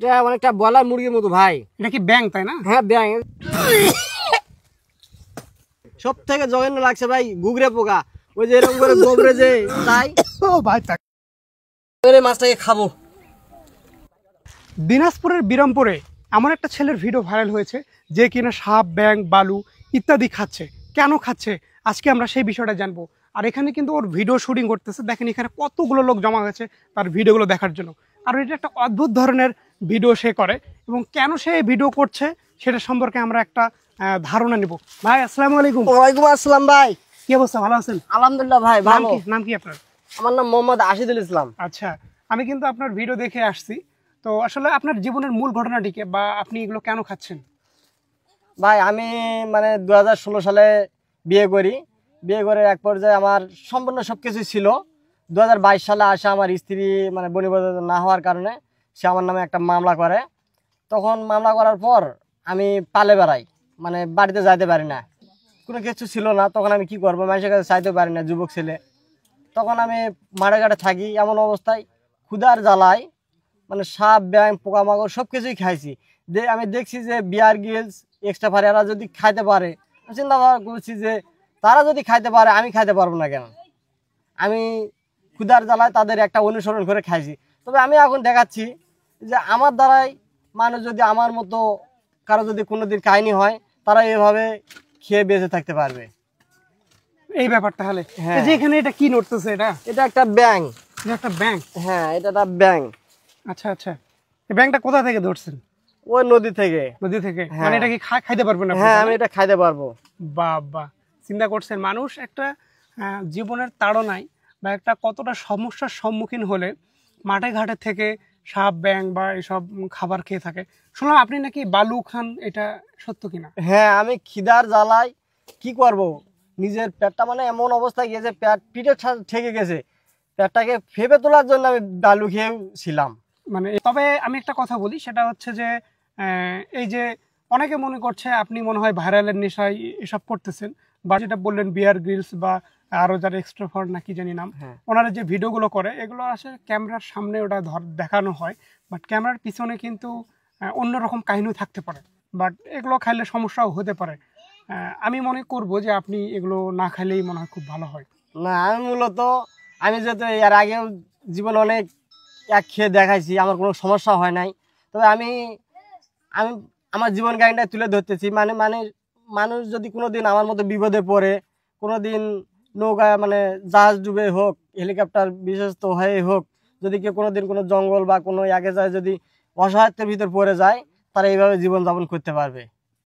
এটা অনেকটা বয়লার মুরগির মতো ভাই। এটা কি ব্যাং তাই না? হ্যাঁ ব্যাং। সব থেকে জঘন্য লাগছে ভাই গুগরে পোকা, ওই যে এরকম করে গোবরে যে তাই। ও ভাই তাক মাছটাকে খাবো। দিনাজপুরের বিরামপুরে এমন একটা ছেলের ভিডিও ভাইরাল হয়েছে যে কিনা সাপ, ব্যাং, বালু ইত্যাদি খাচ্ছে। কেন খাচ্ছে আজকে আমরা সেই বিষয়টা জানবো। আর এখানে কিন্তু ওর ভিডিও শুটিং করতেছে, দেখেন এখানে কতগুলো লোক জমা হয়েছে তার ভিডিওগুলো দেখার জন্য। আর এটা একটা অদ্ভুত ধরনের ভিডিও সে করে, এবং কেন সে এই ভিডিও করছে সেটা সম্পর্কে আমরা একটা ধারণা নিব। ভাই আসসালামু আলাইকুম। ওয়ালাইকুম আসসালাম ভাই। কি অবস্থা, ভালো আছেন? আলহামদুলিল্লাহ ভাই ভালো। নাম কি আপনার? আমার নাম মোহাম্মদ আশিদুল ইসলাম। আচ্ছা, আমি কিন্তু আপনার ভিডিও দেখে আসছি। তো আসলে আপনার জীবনের মূল ঘটনাটিকে বা আপনি এগুলো কেন খাচ্ছেন? ভাই আমি মানে 2016 সালে বিয়ে করি। বিয়ে করে এক পর্যায়ে আমার সম্পূর্ণ সব কিছু ছিল। 2022 সালে আসে আমার স্ত্রী মানে বনিবদ্ধ না হওয়ার কারণে সে আমার নামে একটা মামলা করে। তখন মামলা করার পর আমি পালে বেড়াই, মানে বাড়িতে যাইতে পারি না, কোনো কিছু ছিল না। তখন আমি কি করবো, মানুষের কাছে চাইতে পারি না, যুবক ছেলে। তখন আমি মাঠে ঘাটে থাকি, এমন অবস্থায় ক্ষুধার জ্বালায় মানে সাপ, ব্যাঙ, পোকামাকড় সব কিছুই খাইছি। আমি দেখছি যে বিয়ার গিলস, এক্সট্রা ফার এরা যদি খাইতে পারে, চিন্তা ভাবনা করছি যে তারা যদি খাইতে পারে আমি খাইতে পারবো না কেন। আমি ক্ষুধার জ্বালায় তাদের একটা অনুসরণ করে খাইছি। তবে আমি এখন দেখাচ্ছি যে আমার দ্বারাই মানুষ যদি আমার মতো কারো যদি কোনোদিন কাহিনী হয়, তারা এভাবে খেয়ে বেঁচে থাকতে পারবে। এই ব্যাপার তাহলে। হ্যাঁ। যে এখানে এটা কি নড়তেছে? এটা একটা ব্যাঙ। এটা একটা ব্যাং? হ্যাঁ, এটা একটা ব্যাঙ। আচ্ছা আচ্ছা, এই ব্যাংটা কোথা থেকে ধরছেন? ওই নদী থেকে। নদী থেকে? হ্যাঁ। মানে এটা কি খাইতে পারবেন আপনি? হ্যাঁ, আমি এটা খাইতে পারবো। বাহ, চিন্তা করছেন মানুষ একটা জীবনের তাড়নায় বা একটা কতটা সমস্যার সম্মুখীন হলে মাঠে ঘাটে থেকে সাপ, ব্যাং বা এসব খাবার খেয়ে থাকে। শুনলাম আপনি নাকি বালু খান, এটা সত্য কিনা? হ্যাঁ, আমি খিদার জ্বালায় কি করব, নিজের পেটটা মানে এমন অবস্থায় গেছে, পিঠে ঠেকে গেছে, পেটটাকে ফেপে তোলার জন্য আমি বালু খেয়েছিলাম। মানে তবে আমি একটা কথা বলি, সেটা হচ্ছে যে এই যে অনেকে মনে করছে আপনি মনে হয় ভাইরালের নেশায় এসব করতেছেন, বা যেটা বললেন বিয়ার গ্রিলস বা আরো যারা এক্সট্রোভার্ট না কি জানি নাম, ওনারা যে ভিডিওগুলো করে এগুলো আসলে ক্যামেরার সামনে ওটা দেখানো হয়, বাট ক্যামেরার পিছনে কিন্তু অন্যরকম কাহিনী থাকতে পারে, বাট এগুলো খাইলে সমস্যাও হতে পারে। আমি মনে করব যে আপনি এগুলো না খাইলেই মনে হয় খুব ভালো হয়। না, আমি মূলত আমি যেহেতু এর আগেও জীবনে অনেক এক খেয়ে দেখাইছি, আমার কোনো সমস্যা হয় নাই। তবে আমি আমি আমার জীবন কাহিনীটা তুলে ধরতেছি। মানে মানে মানুষ যদি কোনো দিন আমার মতো বিপদে পড়ে, কোনো দিন নৌকা মানে জাহাজ ডুবে হোক, হেলিকপ্টার বিশেষত হয়ে হোক, যদি কেউ কোনো দিন কোনো জঙ্গল বা কোনো আগে যায় যদি অসহায়ত্বের ভিতর পড়ে যায়, তারা এইভাবে জীবনযাপন করতে পারবে।